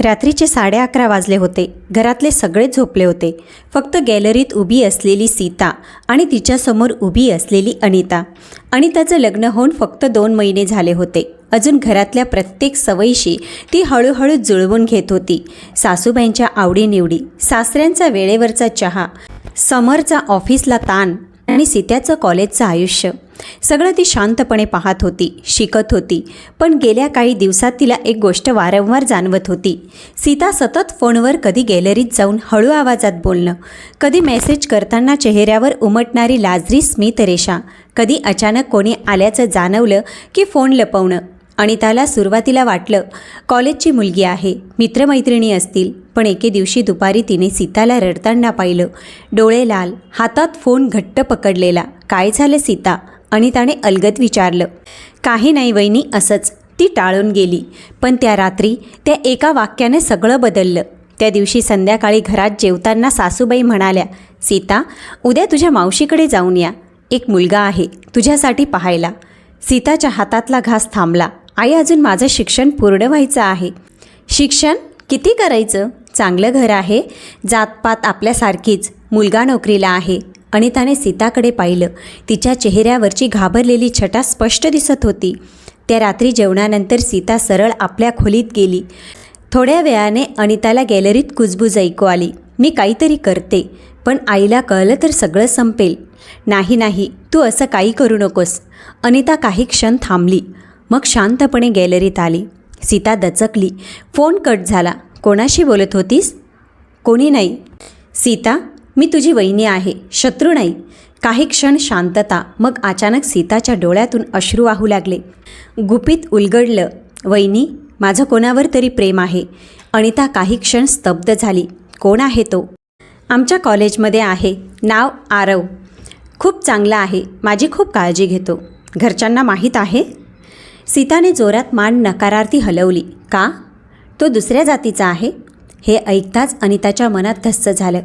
रात्रीचे 11:30 वाजले होते. घरातले सगळे झोपले होते. फक्त गॅलरीत उभी असलेली सीता आणि तिच्यासमोर उभी असलेली अनिता. अनिताचं लग्न होऊन फक्त 2 महिने झाले होते. अजून घरातल्या प्रत्येक सवयीशी ती हळूहळू जुळवून घेत होती. सासूबाईंच्या आवडीनिवडी, सासऱ्यांचा वेळेवरचा चहा, समरचा ऑफिसला ताण आणि सीत्याचं कॉलेजचं आयुष्य, सगळं ती शांतपणे पाहत होती, शिकत होती. पण गेल्या काही दिवसात तिला एक गोष्ट वारंवार जाणवत होती. सीता सतत फोनवर कधी गॅलरीत जाऊन हळू आवाजात बोलणं, कधी मेसेज करताना चेहऱ्यावर उमटणारी लाजरी स्मित रेषा, कधी अचानक कोणी आल्याचं जाणवलं की फोन लपवणं. अनिताला सुरुवातीला वाटलं कॉलेजची मुलगी आहे, मित्रमैत्रिणी असतील. पण एके दिवशी दुपारी तिने सीताला रडताना पाहिलं. डोळे लाल, हातात फोन घट्ट पकडलेला. काय झालं सीता? अनिताने अलगद विचारलं. काही नाही वहिनी, असंच, ती टाळून गेली. पण त्या रात्री त्या एका वाक्याने सगळं बदललं. त्या दिवशी संध्याकाळी घरात जेवताना सासूबाई म्हणाल्या, सीता, उद्या तुझ्या मावशीकडे जाऊन या. एक मुलगा आहे तुझ्यासाठी पाहायला. सीताच्या हातातला घास थांबला. आई, अजून माझं शिक्षण पूर्ण व्हायचं आहे. शिक्षण किती करायचं? चांगलं घर आहे, जातपात आपल्यासारखीच, मुलगा नोकरीला आहे. अनिताने सीताकडे पाहिलं. तिच्या चेहऱ्यावरची घाबरलेली छटा स्पष्ट दिसत होती. त्या रात्री जेवणानंतर सीता सरळ आपल्या खोलीत गेली. थोड्या वेळाने अनिताला गॅलरीत कुजबूज ऐकू आली. मी काहीतरी करते, पण आईला कळलं तर सगळं संपेल. नाही नाही, तू असं काही करू नकोस. अनिता काही क्षण थांबली, मग शांतपणे गॅलरीत आली. सीता दचकली. फोन कट झाला. कोणाशी बोलत होतीस? कोणी नाही. सीता, मी तुझी वहिनी आहे, शत्रू नाही. काही क्षण शांतता, मग अचानक सीताच्या डोळ्यातून अश्रू वाहू लागले. गुपित उलगडलं. वहिनी, माझं कोणावर तरी प्रेम आहे. अनिता काही क्षण स्तब्ध झाली. कोण आहे तो? आमच्या कॉलेजमध्ये आहे, नाव आरव. खूप चांगला आहे, माझी खूप काळजी घेतो. घरच्यांना माहीत आहे? सीताने जोरात मान नकारार्थी हलवली. का? तो दुसऱ्या जातीचा आहे. हे ऐकताच अनिताच्या मनात धस्स झालं.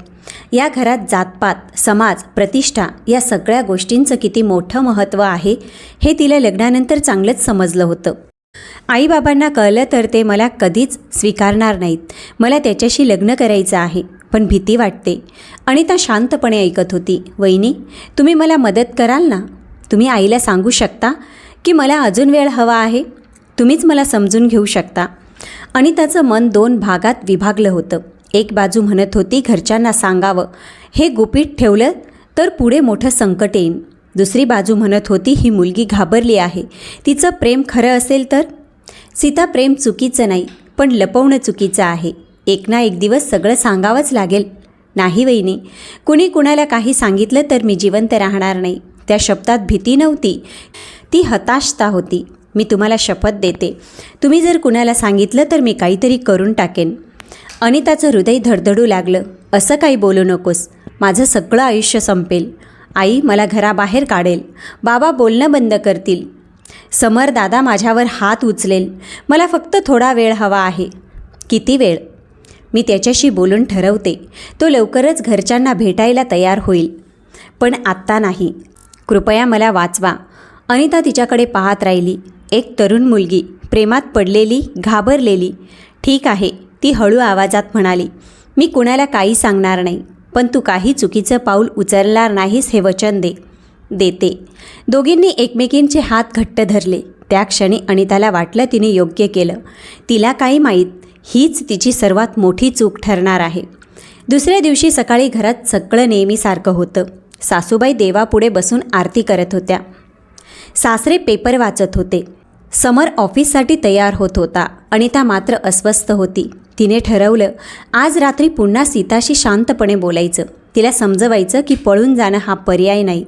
या घरात जातपात, समाज, प्रतिष्ठा या सगळ्या गोष्टींचं किती मोठं महत्त्व आहे हे तिला लग्नानंतर चांगलंच समजलं होतं. आईबाबांना कळलं तर ते मला कधीच स्वीकारणार नाहीत. मला त्याच्याशी लग्न करायचं आहे, पण भीती वाटते. अनिता शांतपणे ऐकत होती. वहिनी, तुम्ही मला मदत कराल ना? तुम्ही आईला सांगू शकता की मला अजून वेळ हवा आहे? तुम्हीच मला समजून घेऊ शकता. अनिताचं मन 2 भागात विभागलं होतं. एक बाजू म्हणत होती घरच्यांना सांगावं, हे गुपित ठेवलं तर पुढे मोठं संकट येईन. दुसरी बाजू म्हणत होती ही मुलगी घाबरली आहे, तिचं प्रेम खरं असेल तर? सीता, प्रेम चुकीचं नाही, पण लपवणं चुकीचं आहे. एक ना एक दिवस सगळं सांगावंच लागेल. नाही वहिनी, कुणी कुणाला काही सांगितलं तर मी जिवंत राहणार नाही. त्या शब्दात भीती नव्हती, ती हताशता होती. मी तुम्हाला शपथ देते, तुम्ही जर कुणाला सांगितलं तर मी काहीतरी करून टाकेन. अनिताचं हृदय धडधडू लागलं. असं काही बोलू नकोस, माझं सगळं आयुष्य संपेल. आई मला घराबाहेर काढेल, बाबा बोलणं बंद करतील, समर दादा माझ्यावर हात उचलेल. मला फक्त थोडा वेळ हवा आहे. किती वेळ? मी त्याच्याशी बोलून ठरवते. तो लवकरच घरच्यांना भेटायला तयार होईल, पण आत्ता नाही. कृपया मला वाचवा. अनिता तिच्याकडे पाहत राहिली. एक तरुण मुलगी, प्रेमात पडलेली, घाबरलेली. ठीक आहे, ती हळू आवाजात म्हणाली. मी कुणाला काही सांगणार नाही, पण तू काही चुकीचं पाऊल उचलणार नाहीस हे वचन देते. दोघींनी एकमेकींचे हात घट्ट धरले. त्या क्षणी अनिताला वाटलं तिने योग्य केलं. तिला काही माहीत, हीच तिची सर्वात मोठी चूक ठरणार आहे. दुसऱ्या दिवशी सकाळी घरात सगळं नेहमीसारखं होतं. सासूबाई देवापुढे बसून आरती करत होत्या. सासरे पेपर वाचत होते. समर ऑफिससाठी तयार होत होता. अनिता मात्र अस्वस्थ होती. तिने ठरवलं आज रात्री पुन्हा सीताशी शांतपणे बोलायचं. तिला समजवायचं की पळून जाणं हा पर्याय नाही.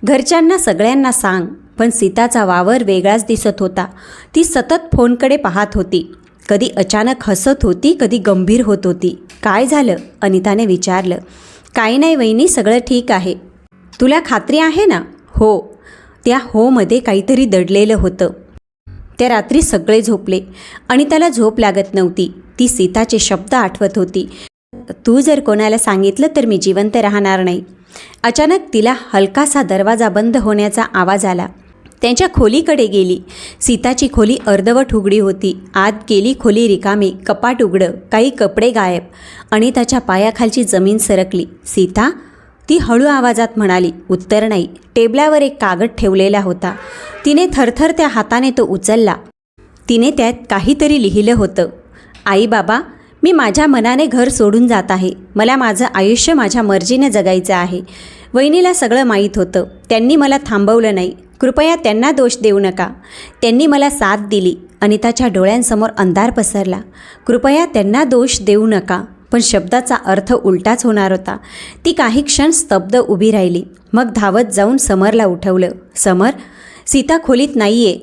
घरच्यांना सगळ्यांना सांग. पण सीताचा वावर वेगळाच दिसत होता. ती सतत फोनकडे पाहत होती. कधी अचानक हसत होती, कधी गंभीर होत होती. काय झालं? अनिताने विचारलं. काही नाही वहिनी, सगळं ठीक आहे. तुला खात्री आहे ना? हो. त्या होमध्ये काहीतरी दडलेलं होतं. त्या रात्री सगळे झोपले. अनिताला झोप लागत नव्हती. ती सीताचे शब्द आठवत होती. तू जर कोणाला सांगितलं तर मी जिवंत राहणार नाही. अचानक तिला हलकासा दरवाजा बंद होण्याचा आवाज आला. त्यांच्या खोलीकडे गेली. सीताची खोली अर्धवट उघडी होती. आत गेली, खोली रिकामी, कपाट उघडं, काही कपडे गायब. अनिताच्या पायाखालची जमीन सरकली. सीता, ती हळू आवाजात म्हणाली. उत्तर नाही. टेबलावर एक कागद ठेवलेला होता. तिने थरथरत्या हाताने तो उचलला. तिने त्यात काहीतरी लिहिलं होतं. आई बाबा, मी माझ्या मनाने घर सोडून जात आहे. मला माझं आयुष्य माझ्या मर्जीने जगायचं आहे. वहिनीला सगळं माहीत होतं. त्यांनी मला थांबवलं नाही. कृपया त्यांना दोष देऊ नका. त्यांनी मला साथ दिली. अनिताच्या डोळ्यांसमोर अंधार पसरला. कृपया त्यांना दोष देऊ नका. पण शब्दाचा अर्थ उलटाच होणार होता. ती काही क्षण स्तब्ध उभी राहिली. मग धावत जाऊन समरला उठवलं. समर, सीता खोलीत नाही आहे.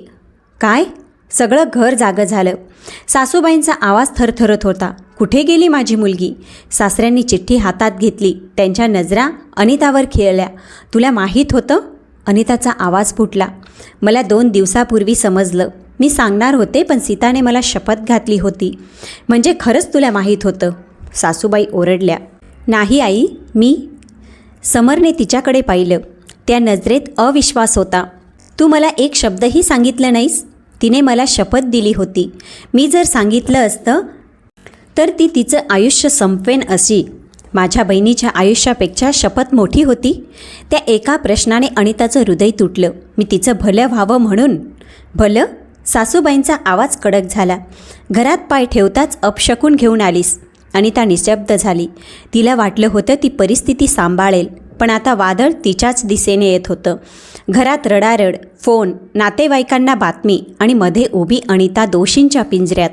काय? सगळं घर जागं झालं. सासूबाईंचा आवाज थरथरत होता. कुठे गेली माझी मुलगी? सासऱ्यांनी चिठ्ठी हातात घेतली. त्यांच्या नजरा अनितावर खेळल्या. तुला माहीत होतं? अनिताचा आवाज फुटला. मला 2 दिवसापूर्वी समजलं. मी सांगणार होते, पण सीताने मला शपथ घातली होती. म्हणजे खरंच तुला माहीत होतं? सासूबाई ओरडल्या. नाही आई, मी. समरने तिच्याकडे पाहिलं. त्या नजरेत अविश्वास होता. तू मला एक शब्दही सांगितलं नाहीस? तिने मला शपथ दिली होती. मी जर सांगितलं असतं तर ती तिचं आयुष्य संपवेन अशी. माझ्या बहिणीच्या आयुष्यापेक्षा शपथ मोठी होती. त्या एका प्रश्नाने अनिताचं हृदय तुटलं. मी तिचं भलं व्हावं म्हणून. भलं? सासूबाईंचा आवाज कडक झाला. घरात पाय ठेवताच अपशकून घेऊन आलीस. अनिता निशब्द झाली. तिला वाटलं होतं ती परिस्थिती सांभाळेल, पण आता वादळ तिच्याच दिशेने येत होतं. घरात रडारड, फोन, नातेवाईकांना बातमी आणि मध्ये उभी अनिता दोषींच्या पिंजऱ्यात.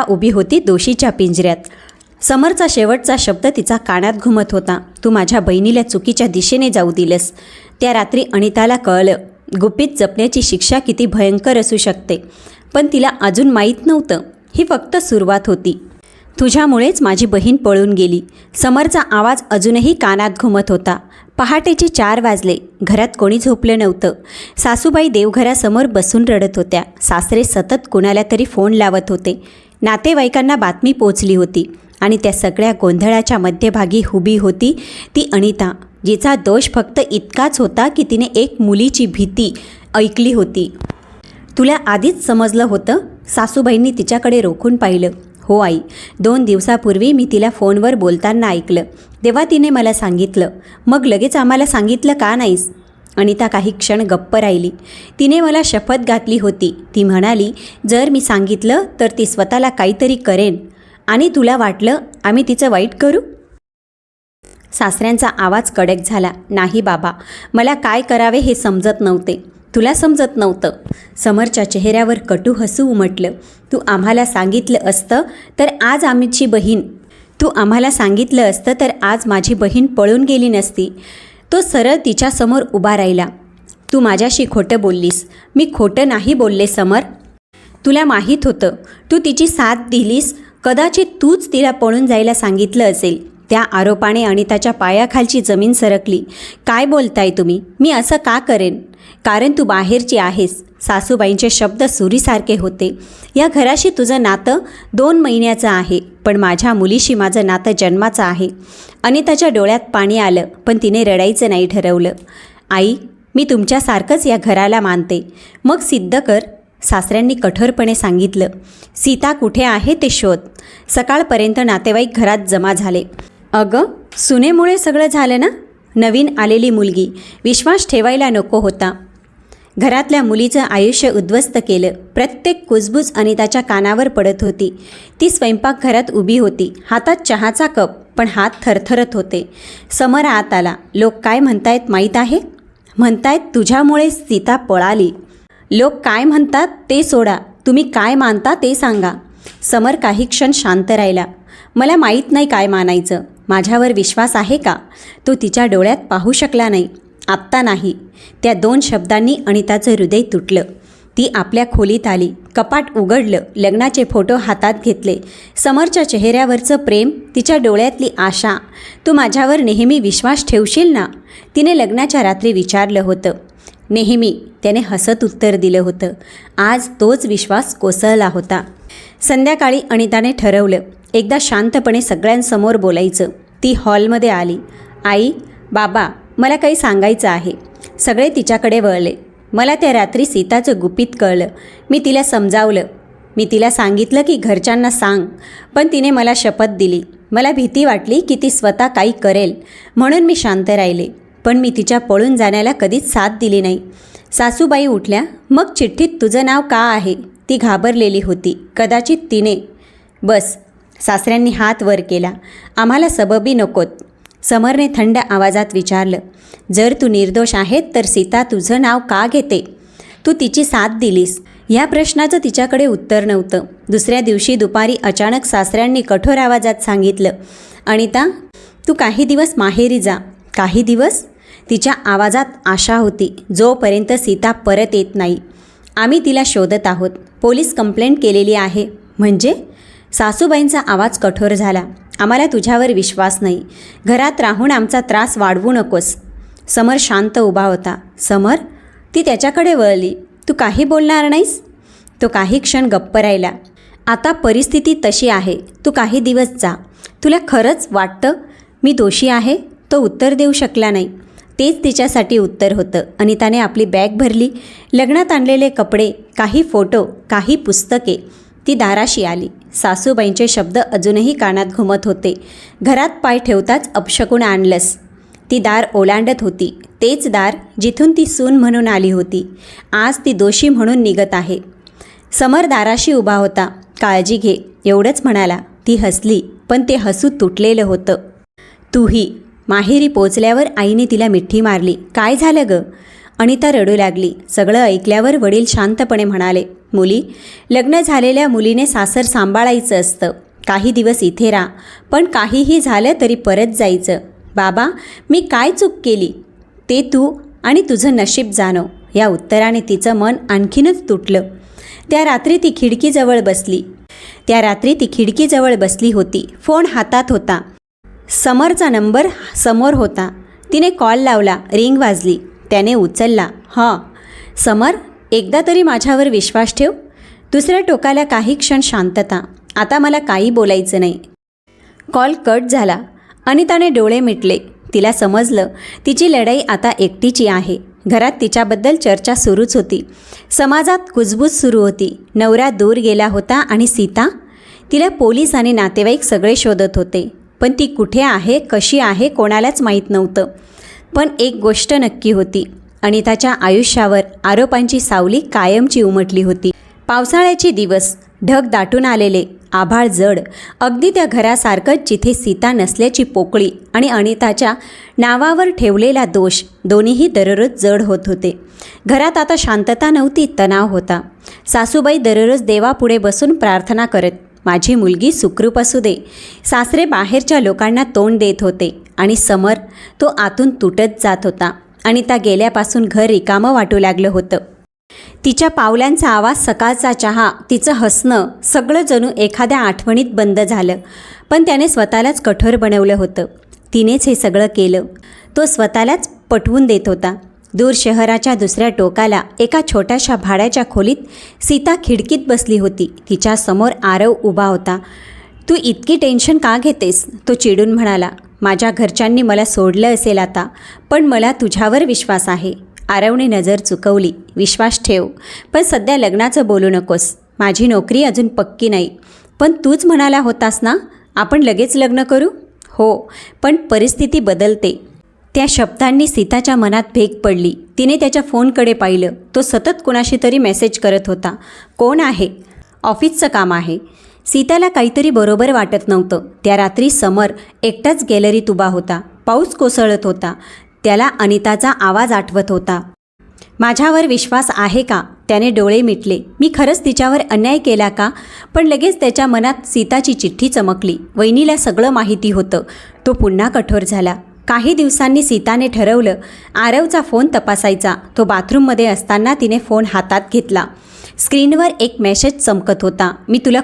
उभी होती दोषीच्या पिंजऱ्यात. समरचा शेवटचा शब्द तिचा कानात घुमत होता. तू माझ्या बहिणीला चुकीच्या दिशेने जाऊ दिलंस. त्या रात्री अनिताला कळलं, गुपित जपण्याची शिक्षा किती भयंकर असू शकते. पण तिला अजून माहीत नव्हतं, ही फक्त सुरुवात होती. तुझ्यामुळेच माझी बहीण पळून गेली. समरचा आवाज अजूनही कानात घुमत होता. पहाटेचे 4 वाजले. घरात कोणी झोपलं नव्हतं. सासूबाई देवघरासमोर बसून रडत होत्या. सासरे सतत कोणाला तरी फोन लावत होते. नातेवाईकांना बातमी पोचली होती. आणि त्या सगळ्या गोंधळाच्या मध्यभागी उभी होती ती अनिता, जिचा दोष फक्त इतकाच होता की तिने एक मुलीची भीती ऐकली होती. तुला आधीच समजलं होतं? सासूबाईंनी तिच्याकडे रोखून पाहिलं. हो आई, 2 दिवसापूर्वी मी तिला फोनवर बोलताना ऐकलं. तेव्हा तिने मला सांगितलं. मग लगेच आम्हाला सांगितलं का नाहीस? अनिता काही क्षण गप्प राहिली. तिने मला शपथ घातली होती. ती म्हणाली, जर मी सांगितलं तर ती स्वतःला काहीतरी करेन. आणि तुला वाटलं आम्ही तिचं वाईट करू? सासऱ्यांचा आवाज कडक झाला. नाही बाबा, मला काय करावे हे समजत नव्हते. तुला समजत नव्हतं? समरच्या चेहऱ्यावर कटू हसू उमटलं. तू आम्हाला सांगितलं असतं तर आज माझी बहीण पळून गेली नसती. तो सरळ तिच्यासमोर उभा राहिला. तू माझ्याशी खोटं बोललीस. मी खोटं नाही बोलले समर. तुला माहीत होतं. तू तिची साथ दिलीस. कदाचित तूच तिला पळून जायला सांगितलं असेल. त्या आरोपाने अनिताच्या पायाखालची जमीन सरकली. काय बोलताय तुम्ही? मी असं का करेन? कारण तू बाहेरची आहेस. सासूबाईंचे शब्द सुरीसारखे होते. या घराशी तुझं नातं 2 महिन्याचं आहे, पण माझ्या मुलीशी माझं नातं जन्माचं आहे. अनिताच्या डोळ्यात पाणी आलं, पण तिने रडायचं नाही ठरवलं. आई, मी तुमच्यासारखंच या घराला मानते. मग सिद्ध कर. सासऱ्यांनी कठोरपणे सांगितलं. सीता कुठे आहे ते शोध. सकाळपर्यंत नातेवाईक घरात जमा झाले. अगं, सुनेमुळे सगळं झालं ना? नवीन आलेली मुलगी. विश्वास ठेवायला नको होता. घरातल्या मुलीचं आयुष्य उद्ध्वस्त केलं. प्रत्येक कुजबूज अनिताच्या कानावर पडत होती. ती स्वयंपाकघरात उभी होती. हातात चहाचा कप, पण हात थरथरत होते. समर आत आला. लोक काय म्हणतायत माहीत आहे? म्हणतायत तुझ्यामुळे सीता पळाली. लोक काय म्हणतात ते सोडा. तुम्ही काय मानता ते सांगा. समर काही क्षण शांत राहिला. मला माहीत नाही काय मानायचं. माझ्यावर विश्वास आहे का? तो तिच्या डोळ्यात पाहू शकला नाही. आत्ता नाही. त्या 2 शब्दांनी अनिताचं हृदय तुटलं. ती आपल्या खोलीत आली. कपाट उघडलं. लग्नाचे फोटो हातात घेतले. समरच्या चेहऱ्यावरचं प्रेम, तिच्या डोळ्यातली आशा. तू माझ्यावर नेहमी विश्वास ठेवशील ना? तिने लग्नाच्या रात्री विचारलं होतं. नेहमी, त्याने हसत उत्तर दिलं होतं. आज तोच विश्वास कोसळला होता. संध्याकाळी अनिताने ठरवलं, एकदा शांतपणे सगळ्यांसमोर बोलायचं. ती हॉलमध्ये आली. आई, बाबा, मला काही सांगायचं आहे. सगळे तिच्याकडे वळले. मला त्या रात्री सीताचं गुपित कळलं. मी तिला समजावलं. मी तिला सांगितलं की घरच्यांना सांग, पण तिने मला शपथ दिली. मला भीती वाटली की ती स्वतः काही करेल, म्हणून मी शांत राहिले. पण मी तिच्या पळून जाण्याला कधीच साथ दिली नाही. सासूबाई उठल्या. मग चिठ्ठीत तुझं नाव का आहे? ती घाबरलेली होती. कदाचित तिने. बस. सासऱ्यांनी हात वर केला. आम्हाला सबबी नकोत. समरने थंड आवाजात विचारलं. जर तू निर्दोष आहे तर सीता तुझं नाव का घेते? तू तिची साथ दिलीस. ह्या प्रश्नाचं तिच्याकडे उत्तर नव्हतं. दुसऱ्या दिवशी दुपारी अचानक सासऱ्यांनी कठोर आवाजात सांगितलं, अनिता, तू काही दिवस माहेरी जा. काही दिवस? तिच्या आवाजात आशा होती. जोपर्यंत सीता परत येत नाही. आम्ही तिला शोधत आहोत. पोलीस कंप्लेंट केलेली आहे. म्हणजे? सासूबाईंचा आवाज कठोर झाला. आम्हाला तुझ्यावर विश्वास नाही. घरात राहून आमचा त्रास वाढवू नकोस. समर शांत उभा होता. समर? ती त्याच्याकडे वळली. तू काही बोलणार नाहीस? तो काही क्षण गप्प राहिला. आता परिस्थिती तशी आहे. तू काही दिवस जा. तुला खरंच वाटतं मी दोषी आहे? तो उत्तर देऊ शकला नाही. तेच तिच्यासाठी उत्तर होतं. अनिताने आपली बॅग भरली. लग्नात आणलेले कपडे, काही फोटो, काही पुस्तके. ती दाराशी आली. सासूबाईंचे शब्द अजूनही कानात घुमत होते. घरात पाय ठेवताच अपशकुन आणलंस. ती दार ओलांडत होती. तेच दार जिथून ती सून म्हणून आली होती. आज ती दोषी म्हणून निघत आहे. समर दाराशी उभा होता. काळजी घे एवढंच म्हणाला. ती हसली, पण ते हसू तुटलेलं होतं. तूही. माहेरी पोचल्यावर आईने तिला मिठी मारली. काय झालं ग? अनिता रडू लागली. सगळं ऐकल्यावर वडील शांतपणे म्हणाले, मुली, लग्न झालेल्या मुलीने सासर सांभाळायचं असतं. काही दिवस इथे राहा, पण काहीही झालं तरी परत जायचं. बाबा, मी काय चूक केली? ते तू आणि तुझं नशीब जाणव. या उत्तराने तिचं मन आणखीनच तुटलं. त्या रात्री ती खिडकीजवळ बसली होती. फोन हातात होता. समरचा नंबर समोर होता. तिने कॉल लावला. रिंग वाजली. त्याने उचलला. हां समर, एकदा तरी माझ्यावर विश्वास ठेव. दुसऱ्या टोकाला काही क्षण शांतता. आता मला काही बोलायचं नाही. कॉल कट झाला. अनिताने डोळे मिटले. तिला समजलं तिची लढाई आता एकटीची आहे. घरात तिच्याबद्दल चर्चा सुरूच होती. समाजात कुजबूज सुरू होती. नवरा दूर गेला होता आणि सीता? तिला पोलीस आणि नातेवाईक सगळे शोधत होते. पण ती कुठे आहे, कशी आहे, कोणालाच माहीत नव्हतं. पण एक गोष्ट नक्की होती. अनिताच्या आयुष्यावर आरोपांची सावली कायमची उमटली होती. पावसाळ्याचे दिवस, ढग दाटून आलेले, आभाळ जड, अगदी त्या घरासारखंच जिथे सीता नसल्याची पोकळी आणि अनिताच्या नावावर ठेवलेला दोष, दोन्हीही दररोज जड होत होते. घरात आता शांतता नव्हती, तणाव होता. सासूबाई दररोज देवापुढे बसून प्रार्थना करत, माझी मुलगी सुखरूप असू दे. सासरे बाहेरच्या लोकांना तोंड देत होते आणि समर, तो आतून तुटत जात होता. अनिता गेल्यापासून घर रिकामं वाटू लागलं होतं. तिच्या पावलांचा आवाज, सकाळचा चहा, तिचं हसणं, सगळं जणू एखाद्या आठवणीत बंद झालं. पण त्याने स्वतःलाच कठोर बनवलं होतं. तिनेच हे सगळं केलं. तो स्वतःलाच पटवून देत होता. दूर शहराच्या दुसऱ्या टोकाला एका छोट्याशा भाड्याच्या खोलीत सीता खिडकीत बसली होती. तिच्यासमोर आरव उभा होता. तू इतकी टेन्शन का घेतेस? तो चिडून म्हणाला. माझ्या घरच्यांनी मला सोडलं असेल आता, पण मला तुझ्यावर विश्वास आहे. आरवने नजर चुकवली. विश्वास ठेव, पण सध्या लग्नाचं बोलू नकोस. माझी नोकरी अजून पक्की नाही. पण तूच म्हणाला होतास ना, आपण लगेच लग्न करू? हो, पण परिस्थिती बदलते. त्या शब्दांनी सीताच्या मनात भेग पडली. तिने त्याच्या फोनकडे पाहिलं. तो सतत कोणाशी तरी मेसेज करत होता. कोण आहे? ऑफिसचं काम आहे. सीताला काहीतरी बरोबर वाटत नव्हतं. त्या रात्री समर एकटाच गॅलरीत उभा होता. पाऊस कोसळत होता. त्याला अनिताचा आवाज आठवत होता. माझ्यावर विश्वास आहे का? त्याने डोळे मिटले. मी खरंच तिच्यावर अन्याय केला का? पण लगेच त्याच्या मनात सीताची चिठ्ठी चमकली. वहिनीला सगळं माहिती होतं. तो पुन्हा कठोर झाला. काही दिवसांनी सीताने ठरवलं आरवचा फोन तपासायचा. तो बाथरूममध्ये असताना तिने फोन हातात घेतला. स्क्रीनवर एक मेसेज चमकत होता. मी तुला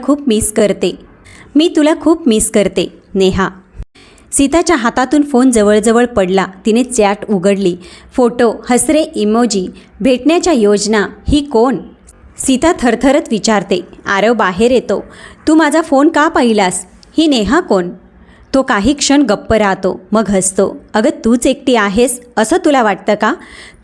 खूप मिस करते नेहा. सीताच्या हातातून फोन जवळजवळ पडला. तिने चॅट उघडली. फोटो, हसरे इमोजी, भेटण्याच्या योजना. ही कोण? सीता थरथरत विचारते. आरव बाहेर येतो. तू माझा फोन का पाहिलास? ही नेहा कोण? तो काही क्षण गप्प राहतो, मग हसतो. अगं तूच एकटी आहेस असं तुला वाटतं का?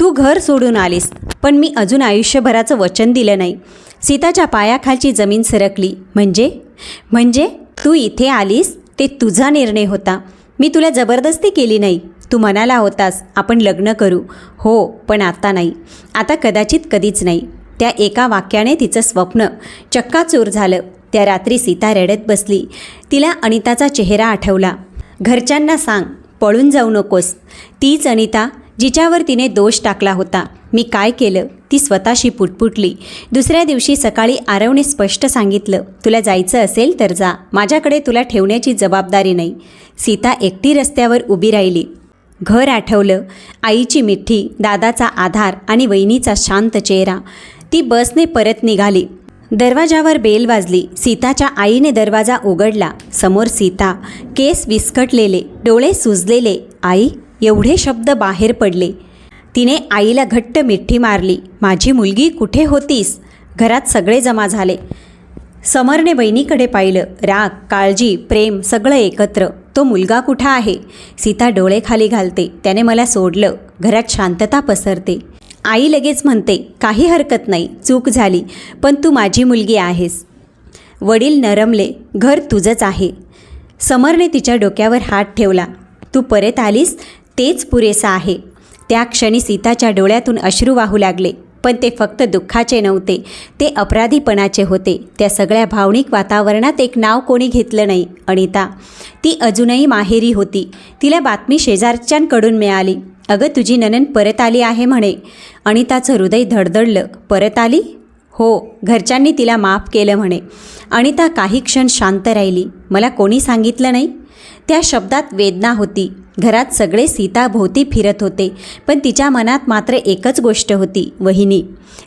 तू घर सोडून आलीस, पण मी अजून आयुष्यभराचं वचन दिलं नाही. सीताच्या पायाखालची जमीन सरकली. म्हणजे तू इथे आलीस ते तुझा निर्णय होता. मी तुला जबरदस्ती केली नाही. तू म्हणाला होतास आपण लग्न करू. हो, पण आता नाही. आता कदाचित कधीच नाही. त्या एका वाक्याने तिचं स्वप्न चक्काचूर झालं. त्या रात्री सीता रडत बसली. तिला अनिताचा चेहरा आठवला. घरच्यांना सांग, पळून जाऊ नकोस. तीच अनिता जिच्यावर तिने दोष टाकला होता. मी काय केलं? ती स्वतःशी पुटपुटली. दुसऱ्या दिवशी सकाळी आरवने स्पष्ट सांगितलं, तुला जायचं असेल तर जा. माझ्याकडे तुला ठेवण्याची जबाबदारी नाही. सीता एकटी रस्त्यावर उभी राहिली. घर आठवलं. आईची मिठी, दादाचा आधार आणि वहिनीचा शांत चेहरा. ती बसने परत निघाली. दरवाजावर बेल वाजली. सीताच्या आईने दरवाजा उघडला. समोर सीता, केस विस्कटलेले, डोळे सुजलेले. आई, एवढे शब्द बाहेर पडले. तिने आईला घट्ट मिठी मारली. माझी मुलगी कुठे होतीस? घरात सगळे जमा झाले. समरने बहिणीकडे पाहिलं. राग, काळजी, प्रेम सगळं एकत्र. तो मुलगा कुठं आहे? सीता डोळे खाली घालते. त्याने मला सोडलं. घरात शांतता पसरते. आई लगेच म्हणते, काही हरकत नाही, चूक झाली, पण तू माझी मुलगी आहेस. वडील नरमले. घर तुझंच आहे. समरने तिच्या डोक्यावर हात ठेवला. तू परत आलीस तेच पुरेसं आहे. त्या क्षणी सीताच्या डोळ्यातून अश्रू वाहू लागले. पण ते फक्त दुःखाचे नव्हते, ते अपराधीपणाचे होते. त्या सगळ्या भावनिक वातावरणात एक नाव कोणी घेतलं नाही, अनिता. ती अजूनही माहेरी होती. तिला बातमी शेजारच्यांकडून मिळाली. अगं तुझी नणंद परत आली आहे म्हणे. अनिताचं हृदय धडधडलं. परत आली? हो, घरच्यांनी तिला माफ केलं म्हणे. अनिता काही क्षण शांत राहिली. मला कोणी सांगितलं नाही? त्या शब्दात वेदना होती. घरात सगळे सीताभोवती फिरत होते, पण तिच्या मनात मात्र एकच गोष्ट होती, वहिनी.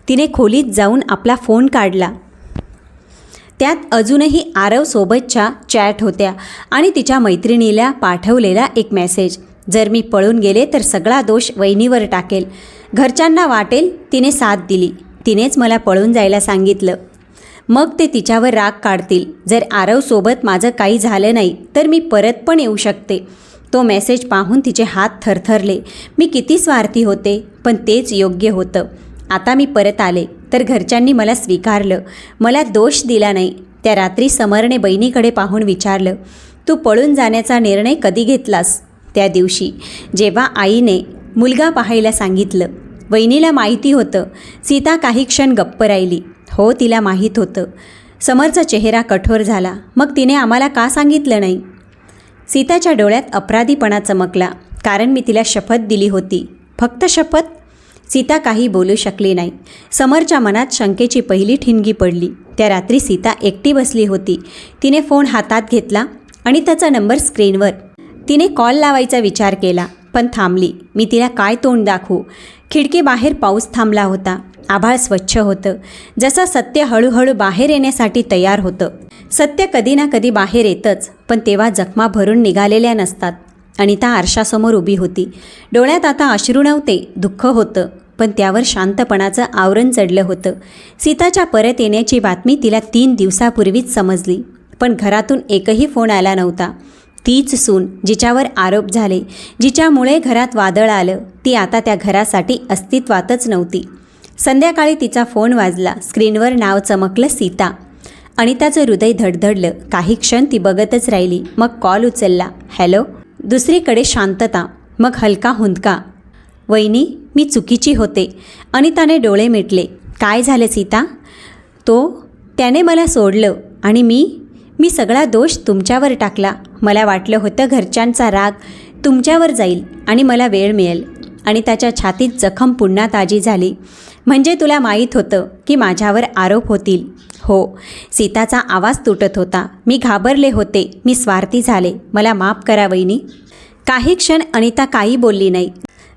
तिने खोलीत जाऊन आपला फोन काढला. त्यात अजूनही आरवसोबतच्या चॅट होत्या आणि तिच्या मैत्रिणीला पाठवलेला एक मेसेज. जर मी पळून गेले तर सगळा दोष वहिनीवर टाकेल. घरच्यांना वाटेल तिने साथ दिली. तिनेच मला पळून जायला सांगितलं. मग ते तिच्यावर राग काढतील. जर आरवसोबत माझं काही झालं नाही तर मी परत पण येऊ शकते. तो मेसेज पाहून तिचे हात थरथरले. मी किती स्वार्थी होते, पण तेच योग्य होतं. आता मी परत आले तर घरच्यांनी मला स्वीकारलं, मला दोष दिला नाही. त्या रात्री समरने बहिणीकडे पाहून विचारलं, तू पळून जाण्याचा निर्णय कधी घेतलास? त्या दिवशी, जेव्हा आईने मुलगा पाहायला सांगितलं. वहिनीला माहिती होतं. सीता काही क्षण गप्प राहिली. हो, तिला माहीत होतं. समरचा चेहरा कठोर झाला. मग तिने आम्हाला का सांगितलं नाही? सीताच्या डोळ्यात अपराधीपणा चमकला. कारण मी तिला शपथ दिली होती. फक्त शपथ? सीता काही बोलू शकली नाही. समरच्या मनात शंकेची पहिली ठिणगी पडली. त्या रात्री सीता एकटी बसली होती. तिने फोन हातात घेतला आणि त्याचा नंबर स्क्रीनवर. तिने कॉल लावायचा विचार केला, पण थांबली. मी तिला काय तोंड दाखवू? खिडकीबाहेर पाऊस थांबला होता. आभाळ स्वच्छ होतं. जसं सत्य हळूहळू बाहेर येण्यासाठी तयार होतं. सत्य कधी ना कधी बाहेर येतंच, पण तेव्हा जखमा भरून निघालेल्या नसतात. अनिता आरशासमोर उभी होती. डोळ्यात आता अश्रू नव्हते, दुःख होतं, पण त्यावर शांतपणाचं आवरण चढलं होतं. सीताच्या परत येण्याची बातमी तिला 3 दिवसापूर्वीच समजली, पण घरातून एकही फोन आला नव्हता. तीच सून, जिच्यावर आरोप झाले, जिच्यामुळे घरात वादळ आलं, ती आता त्या घरासाठी अस्तित्वातच नव्हती. संध्याकाळी तिचा फोन वाजला. स्क्रीनवर नाव चमकलं, सीता. अनिताचं हृदय धडधडलं. काही क्षण ती बघतच राहिली. मग कॉल उचलला. हॅलो. दुसरीकडे शांतता, मग हलका हुंदका. वहिनी, मी चुकीची होते. अनिताने डोळे मिटले. काय झालं सीता? त्याने मला सोडलं आणि मी सगळा दोष तुमच्यावर टाकला. मला वाटलं होतं घरच्यांचा राग तुमच्यावर जाईल आणि मला वेळ मिळेल. आणि त्याच्या छातीत जखम पुन्हा ताजी झाली. म्हणजे तुला माहीत होतं की माझ्यावर आरोप होतील? हो. सीताचा आवाज तुटत होता. मी घाबरले होते. मी स्वार्थी झाले. मला माफ करा वहिनी. काही क्षण अनिता काही बोलली नाही.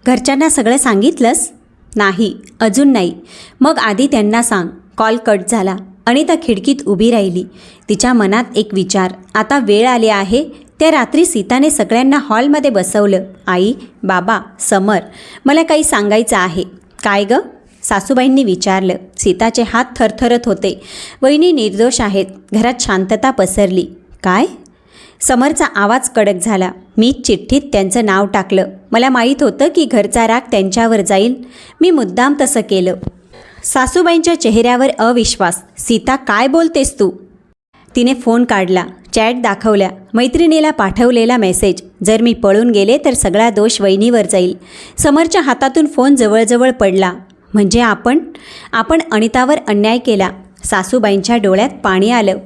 घरच्यांना सगळं सांगितलंस? नाही, अजून नाही. मग आधी त्यांना सांग. कॉल कट झाला. अनिता खिडकीत उभी राहिली. तिच्या मनात एक विचार. आता वेळ आली आहे. त्या रात्री सीताने सगळ्यांना हॉलमध्ये बसवलं. आई, बाबा, समर, मला काही सांगायचं आहे. काय गं? सासूबाईंनी विचारलं. सीताचे हात थरथरत होते. वहिनी निर्दोष आहेत. घरात शांतता पसरली. काय? समरचा आवाज कडक झाला. मी चिठ्ठीत त्यांचं नाव टाकलं. मला माहीत होतं की घरचा राग त्यांच्यावर जाईल. मी मुद्दाम तसं केलं. सासूबाईंच्या चेहऱ्यावर अविश्वास. सीता, काय बोलतेस तू? तिने फोन काढला, चॅट दाखवल्या, मैत्रिणीला पाठवलेला मेसेज. जर मी पळून गेले तर सगळा दोष वहिनीवर जाईल. समरच्या हातातून फोन जवळजवळ पडला. म्हणजे आपण अनितावर अन्याय केला. सासूबाईंच्या डोळ्यात पाणी आलं.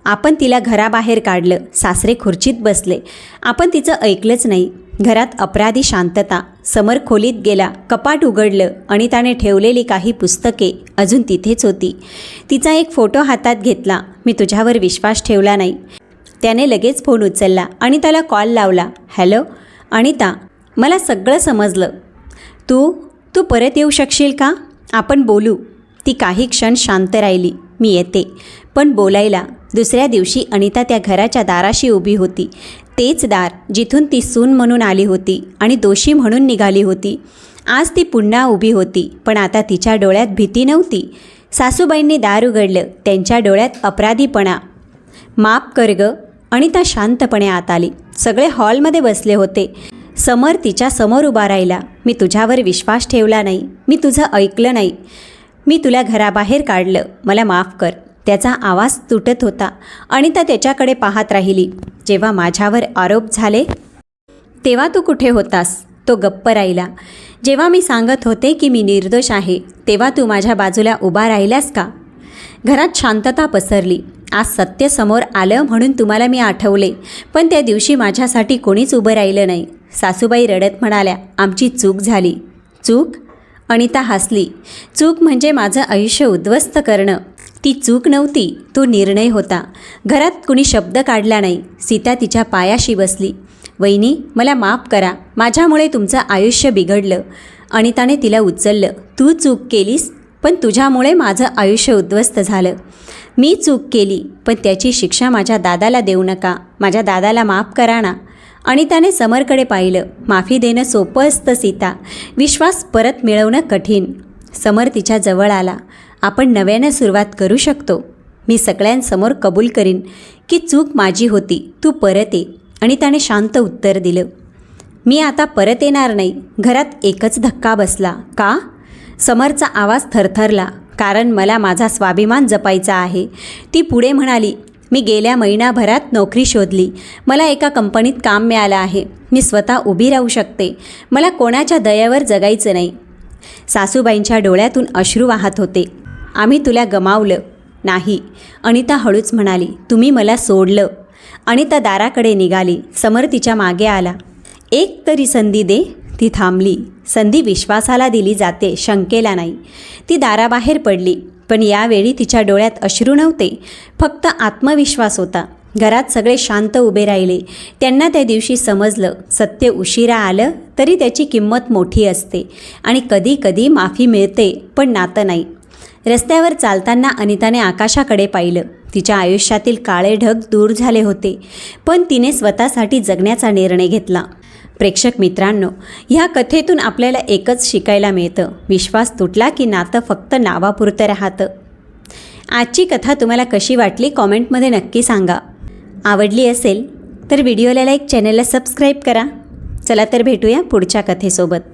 आपण तिला घराबाहेर काढलं. सासरे खुर्चीत बसले. आपण तिचं ऐकलंच नाही. घरात अपराधी शांतता. समर खोलीत गेला, कपाट उघडलं. अनिताने ठेवलेली काही पुस्तके अजून तिथेच होती. तिचा एक फोटो हातात घेतला. मी तुझ्यावर विश्वास ठेवला नाही. त्याने लगेच फोन उचलला. अनिताला कॉल लावला. हॅलो अनिता, मला सगळं समजलं. तू परत येऊ शकशील का? आपण बोलू. ती काही क्षण शांत राहिली. मी येते, पण बोलायला. दुसऱ्या दिवशी अनिता त्या घराच्या दाराशी उभी होती. तेच दार जिथून ती सून म्हणून आली होती आणि दोषी म्हणून निघाली होती. आज ती पुन्हा उभी होती, पण आता तिच्या डोळ्यात भीती नव्हती. सासूबाईंनी दार उघडलं. त्यांच्या डोळ्यात अपराधीपणा. माफ कर ग. अनिता शांतपणे आत आली. सगळे हॉलमध्ये बसले होते. समर तिच्या समोर उभा राहिला. मी तुझ्यावर विश्वास ठेवला नाही. मी तुझं ऐकलं नाही. मी तुला घराबाहेर काढलं. मला माफ कर. त्याचा आवाज तुटत होता. अनिता त्याच्याकडे पाहत राहिली. जेव्हा माझ्यावर आरोप झाले तेव्हा तू कुठे होतास? तो गप्प राहिला. जेव्हा मी सांगत होते की मी निर्दोष आहे तेव्हा तू माझ्या बाजूला उभा राहिलास का? घरात शांतता पसरली. आज सत्य समोर आलं म्हणून तुम्हाला मी आठवले, पण त्या दिवशी माझ्यासाठी कोणीच उभं राहिलं नाही. सासूबाई रडत म्हणाल्या, आमची चूक झाली. चूक? अनिता हसली. चूक म्हणजे माझं आयुष्य उद्ध्वस्त करणं. ती चूक नव्हती, तो निर्णय होता. घरात कुणी शब्द काढला नाही. सीता तिच्या पायाशी बसली. वहिनी, मला माफ करा. माझ्यामुळे तुमचं आयुष्य बिघडलं. अनिताने तिला उचललं. तू चूक केलीस, पण तुझ्यामुळे माझं आयुष्य उद्ध्वस्त झालं. मी चूक केली, पण त्याची शिक्षा माझ्या दादाला देऊ नका. माझ्या दादाला माफ करा ना. अनिताने समरकडे पाहिलं. माफी देणं सोपं असतं सीता, विश्वास परत मिळवणं कठीण. समर तिच्या जवळ आला. आपण नव्यानं सुरुवात करू शकतो. मी सगळ्यांसमोर कबूल करीन की चूक माझी होती. तू परत ये. अनिताने शांत उत्तर दिलं. मी आता परत येणार नाही. घरात एकच धक्का बसला. का? समरचा आवाज थरथरला. कारण मला माझा स्वाभिमान जपायचा आहे. ती पुढे म्हणाली, मी गेल्या महिनाभरात नोकरी शोधली. मला एका कंपनीत काम मिळालं आहे. मी स्वतः उभी राहू शकते. मला कोणाच्या दयेवर जगायचं नाही. सासूबाईंच्या डोळ्यातून अश्रू वाहत होते. आम्ही तुला गमावलं. नाही, अनिता हळूच म्हणाली. तुम्ही मला सोडलं. अनिता दाराकडे निघाली. समर तिच्या मागे आला. एक तरी संधी दे. ती थांबली. संधी विश्वासाला दिली जाते, शंकेला नाही. ती दाराबाहेर पडली. पण यावेळी तिच्या डोळ्यात अश्रू नव्हते, फक्त आत्मविश्वास होता. घरात सगळे शांत उभे राहिले. त्यांना त्या दिवशी समजलं, सत्य उशिरा आलं तरी त्याची किंमत मोठी असते. आणि कधी कधी माफी मिळते, पण नातं नाही. रस्त्यावर चालताना अनिताने आकाशाकडे पाहिलं. तिच्या आयुष्यातील काळे ढग दूर झाले होते, पण तिने स्वतःसाठी जगण्याचा निर्णय घेतला. प्रेक्षक मित्रांनो, ह्या कथेतून आपल्याला एकच शिकायला मिळतं. विश्वास तुटला की नातं फक्त नावापुरतं राहतं. आजची कथा तुम्हाला कशी वाटली कॉमेंटमध्ये नक्की सांगा. आवडली असेल तर व्हिडिओला लाईक, चॅनलला सबस्क्राईब करा. चला तर भेटूया पुढच्या कथेसोबत.